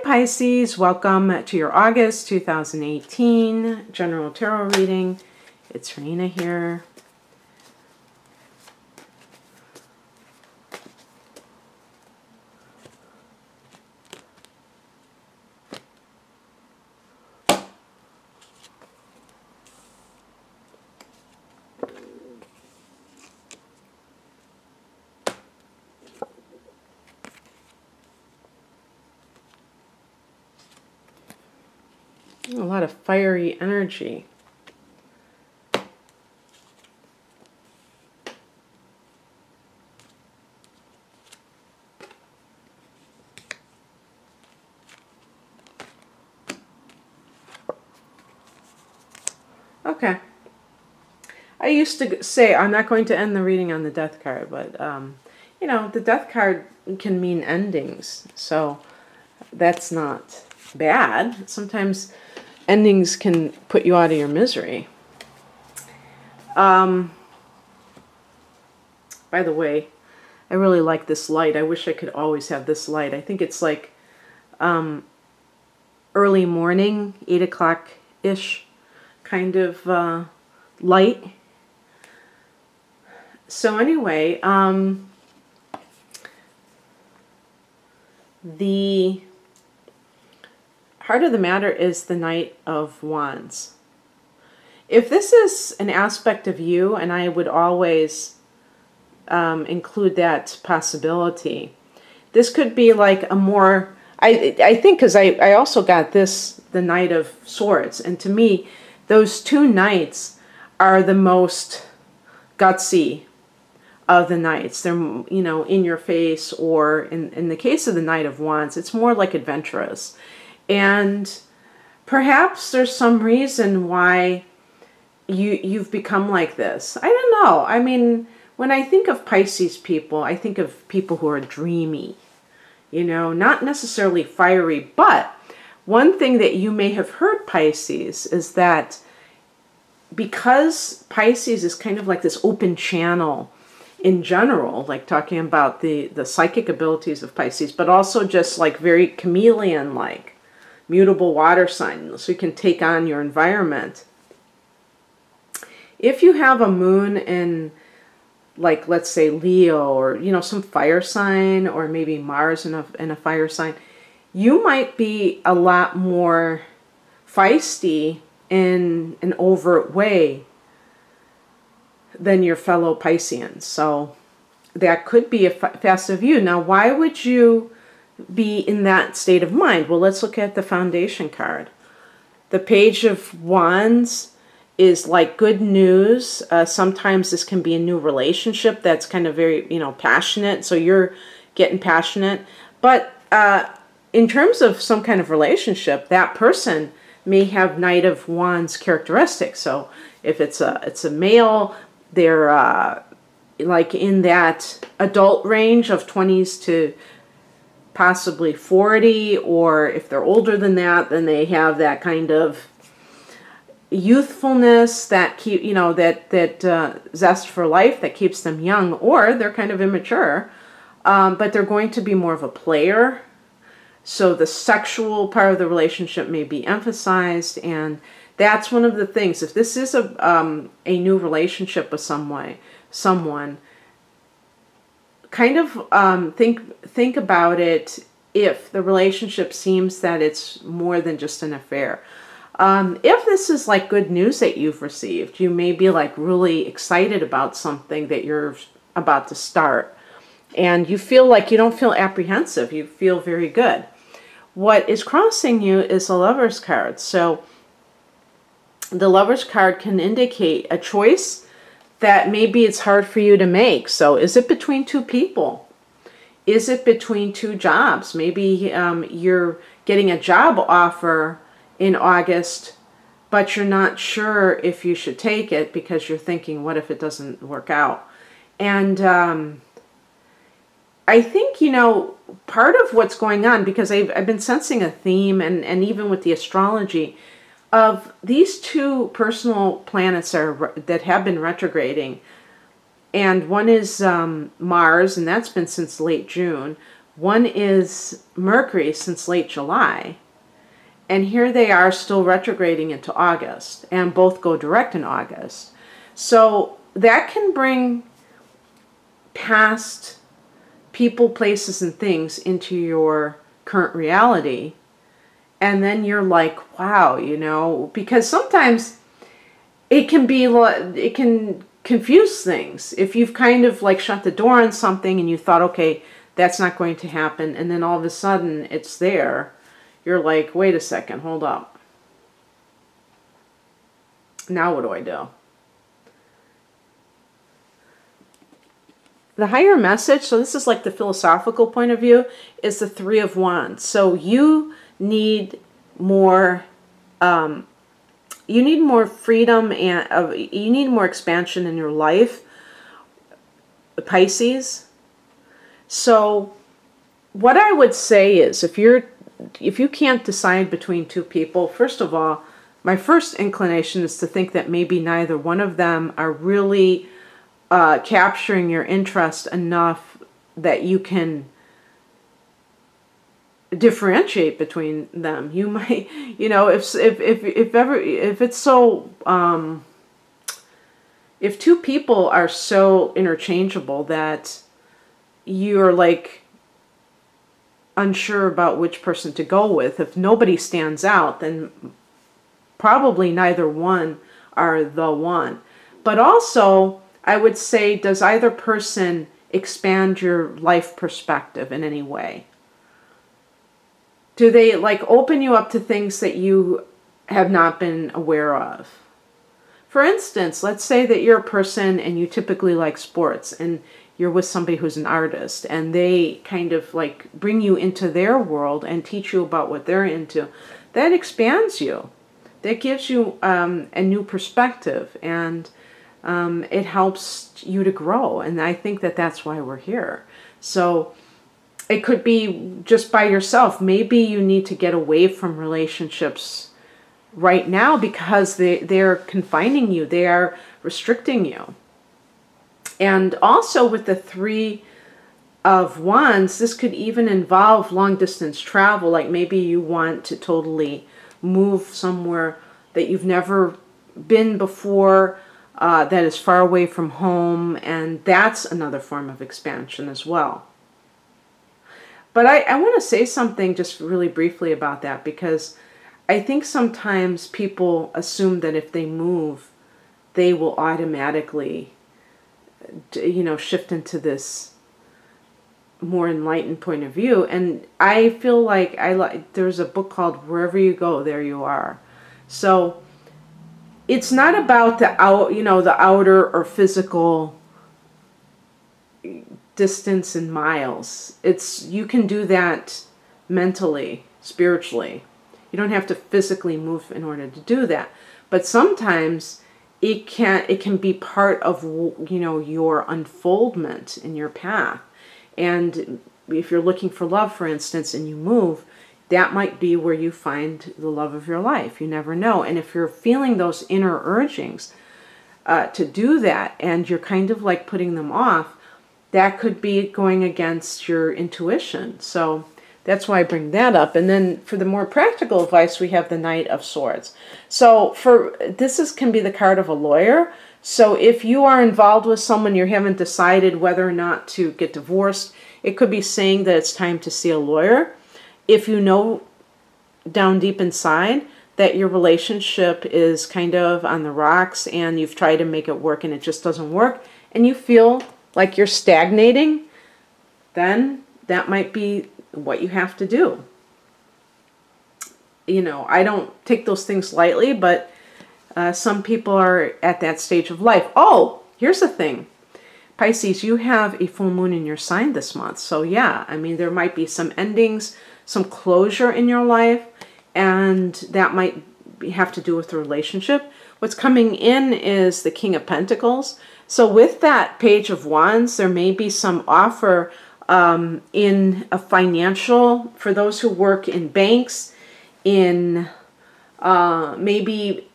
Pisces, welcome to your August 2018 General Tarot reading. It's Rena here. A lot of fiery energy. Okay. I used to say I'm not going to end the reading on the death card, but you know, the death card can mean endings, so that's not bad. Sometimes endings can put you out of your misery. By the way, I really like this light. I wish I could always have this light. I think it's like early morning, 8 o'clock-ish kind of light. So anyway, the heart of the matter is the Knight of Wands. If this is an aspect of you, and I would always include that possibility, this could be like a more, I think, because I also got this, the Knight of Swords, and to me, those two knights are the most gutsy of the knights. They're, you know, in your face, or in the case of the Knight of Wands, it's more like adventurous. And perhaps there's some reason why you've become like this. I don't know. I mean, when I think of Pisces people, I think of people who are dreamy, you know, not necessarily fiery. But one thing that you may have heard, Pisces, is that because Pisces is kind of like this open channel in general, like talking about the psychic abilities of Pisces, but also just like very chameleon-like, mutable water sign, so you can take on your environment. If you have a moon in, like, let's say Leo, or, you know, some fire sign, or maybe Mars in a fire sign, you might be a lot more feisty in an overt way than your fellow Pisceans. So that could be a facet of you. Now, why would you be in that state of mind? Well, let's look at the foundation card. The Page of Wands is like good news. Sometimes this can be a new relationship that's kind of very, you know, passionate. So you're getting passionate. But in terms of some kind of relationship, that person may have Knight of Wands characteristics. So if it's a male, they're like in that adult range of 20s to possibly 40, or if they're older than that, then they have that kind of youthfulness, that keep, you know, that zest for life that keeps them young, or they're kind of immature, but they're going to be more of a player. So the sexual part of the relationship may be emphasized, and that's one of the things. If this is a new relationship with someone, kind of think about it. If the relationship seems that it's more than just an affair, if this is like good news that you've received, you may be like really excited about something that you're about to start, and you feel like you don't feel apprehensive. You feel very good. What is crossing you is the Lover's card. So the Lover's card can indicate a choice that maybe it's hard for you to make. So is it between two people? Is it between two jobs? Maybe you're getting a job offer in August, but you're not sure if you should take it because you're thinking, what if it doesn't work out? And I think, you know, part of what's going on, because I've been sensing a theme, and even with the astrology, of these two personal planets that have been retrograding, and one is Mars, and that's been since late June, One is Mercury since late July. And here they are still retrograding into August. And both go direct in August. So that can bring past people, places, and things into your current reality. And then you're like, wow, you know, because sometimes it can confuse things. If you've kind of like shut the door on something and you thought, okay, that's not going to happen, and then all of a sudden it's there, you're like, wait a second, hold up. Now what do I do? The higher message, so this is like the philosophical point of view, is the Three of Wands. So you need more freedom, and you need more expansion in your life, Pisces. So what I would say is, if you can't decide between two people, first of all, my first inclination is to think that maybe neither one of them are really capturing your interest enough that you can differentiate between them. You might, you know, if it's so, if two people are so interchangeable that you're like unsure about which person to go with, if nobody stands out, then probably neither one are the one. But also, I would say, does either person expand your life perspective in any way? Do they like open you up to things that you have not been aware of? For instance, let's say that you're a person and you typically like sports and you're with somebody who's an artist and they kind of like bring you into their world and teach you about what they're into. That expands you. That gives you a new perspective, and it helps you to grow. And I think that that's why we're here. So it could be just by yourself. Maybe you need to get away from relationships right now because they're confining you. They are restricting you. And also with the Three of Wands, this could even involve long distance travel. Like maybe you want to totally move somewhere that you've never been before, that is far away from home, and that's another form of expansion as well. But I want to say something just really briefly about that, because I think sometimes people assume that if they move, they will automatically, you know, shift into this more enlightened point of view. And I feel like there's a book called Wherever You Go, There You Are. So it's not about the outer or physical distance in miles. You can do that mentally, spiritually. You don't have to physically move in order to do that. But sometimes it can be part of, you know, your unfoldment in your path. And if you're looking for love, for instance, and you move, that might be where you find the love of your life. You never know. And if you're feeling those inner urgings to do that, and you're kind of like putting them off, that could be going against your intuition. So that's why I bring that up. And then for the more practical advice, we have the Knight of Swords. So can be the card of a lawyer. So if you are involved with someone, you haven't decided whether or not to get divorced, it could be saying that it's time to see a lawyer. If you know down deep inside that your relationship is kind of on the rocks and you've tried to make it work and it just doesn't work, and you feel like you're stagnating, then that might be what you have to do. You know, I don't take those things lightly, but some people are at that stage of life. Oh, here's the thing. Pisces, you have a full moon in your sign this month. So yeah, I mean, there might be some endings, some closure in your life, and that might have to do with the relationship. What's coming in is the King of Pentacles. So with that Page of Wands, there may be some offer in a financial, for those who work in banks, in maybe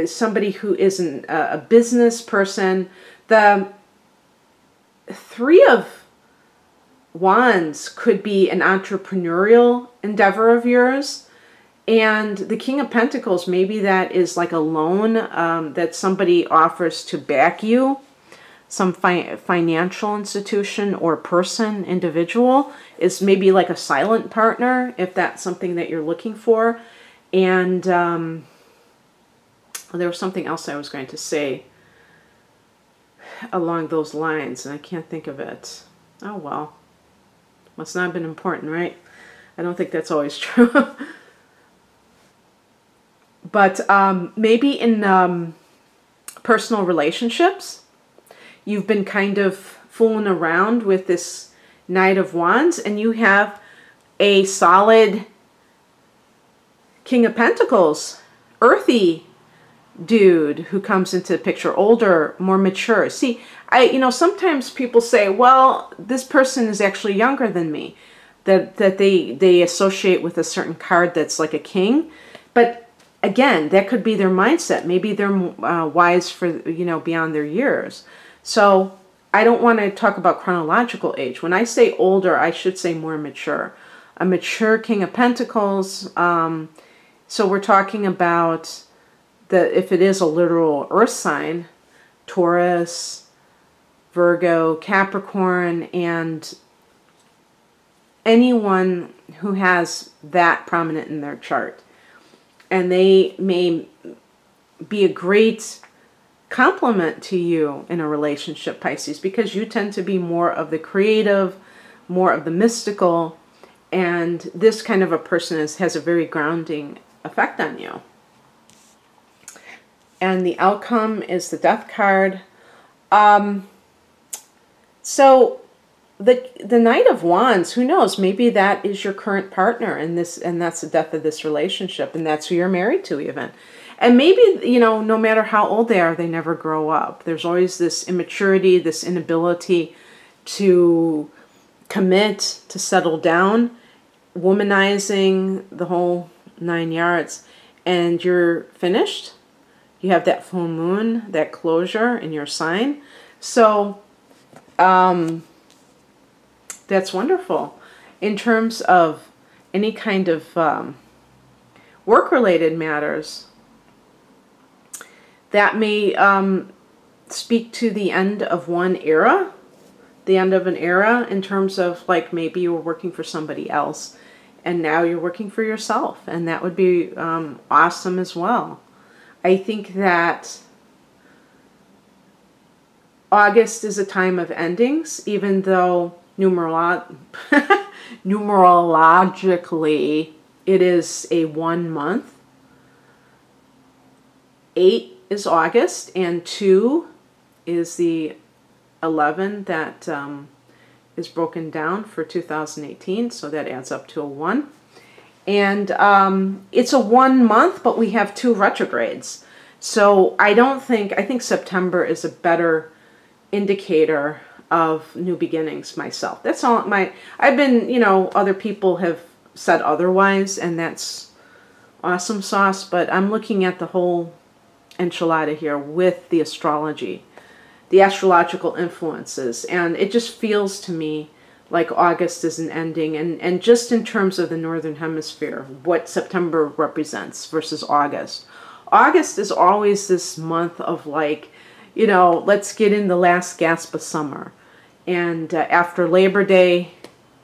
somebody who isn't a business person. The Three of Wands could be an entrepreneurial endeavor of yours. And the King of Pentacles, maybe that is like a loan that somebody offers to back you. Some financial institution or person, individual, is maybe like a silent partner, if that's something that you're looking for. And well, there was something else I was going to say along those lines, and I can't think of it. Oh, well. Must not have been important, right? I don't think that's always true. But maybe in personal relationships, you've been kind of fooling around with this Knight of Wands, and you have a solid King of Pentacles, earthy dude who comes into the picture, older, more mature. See, sometimes people say, well, this person is actually younger than me, that they associate with a certain card that's like a king. But again, that could be their mindset. Maybe they're wise for, beyond their years. So I don't want to talk about chronological age. When I say older, I should say more mature. A mature King of Pentacles. So we're talking about if it is a literal earth sign, Taurus, Virgo, Capricorn, and anyone who has that prominent in their chart. And they may be a great complement to you in a relationship, Pisces, because you tend to be more of the creative, more of the mystical, and this kind of a person has a very grounding effect on you. And the outcome is the Death card. So the Knight of Wands, who knows, maybe that is your current partner in this, and that's the death of this relationship, and that's who you're married to even. And maybe, no matter how old they are, they never grow up. There's always this immaturity, this inability to commit, to settle down, womanizing, the whole 9 yards, and you're finished. You have that full moon, that closure in your sign. So, that's wonderful. In terms of any kind of work-related matters, that may speak to the end of one era, the end of an era in terms of like maybe you were working for somebody else and now you're working for yourself, and that would be awesome as well. I think that August is a time of endings, even though numerologically it is a 1 month. 8 is August, and 2 is the 11 that is broken down for 2018, so that adds up to a 1. And it's a 1 month, but we have 2 retrogrades. So I think September is a better indicator of new beginnings myself. That's all I've been, other people have said otherwise, and that's awesome sauce, but I'm looking at the whole enchilada here with the astrology, the astrological influences, and it just feels to me like August is an ending, and just in terms of the Northern Hemisphere, what September represents versus August. August is always this month of like, let's get in the last gasp of summer. And after Labor Day,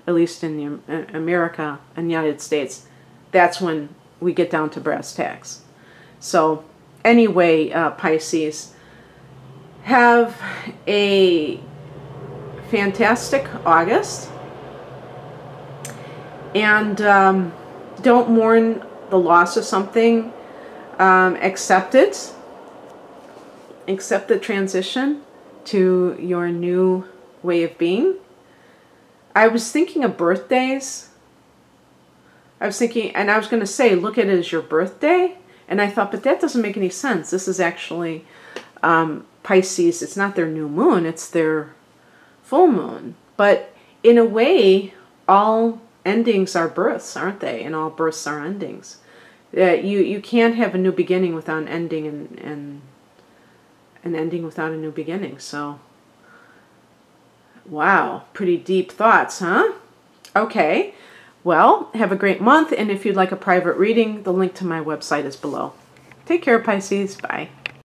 at least in America and the United States, that's when we get down to brass tacks. So anyway, Pisces, have a fantastic August, and don't mourn the loss of something. Accept it. Accept the transition to your new way of being. I was thinking of birthdays. I was thinking, and I was going to say, look at it as your birthday. And I thought, but that doesn't make any sense. This is actually Pisces. It's not their new moon. It's their full moon. But in a way, all endings are births, aren't they? And all births are endings. You can't have a new beginning without an ending, and an ending without a new beginning. So Wow, pretty deep thoughts, huh? Okay, well, have a great month, and if you'd like a private reading, the link to my website is below. Take care, Pisces. Bye.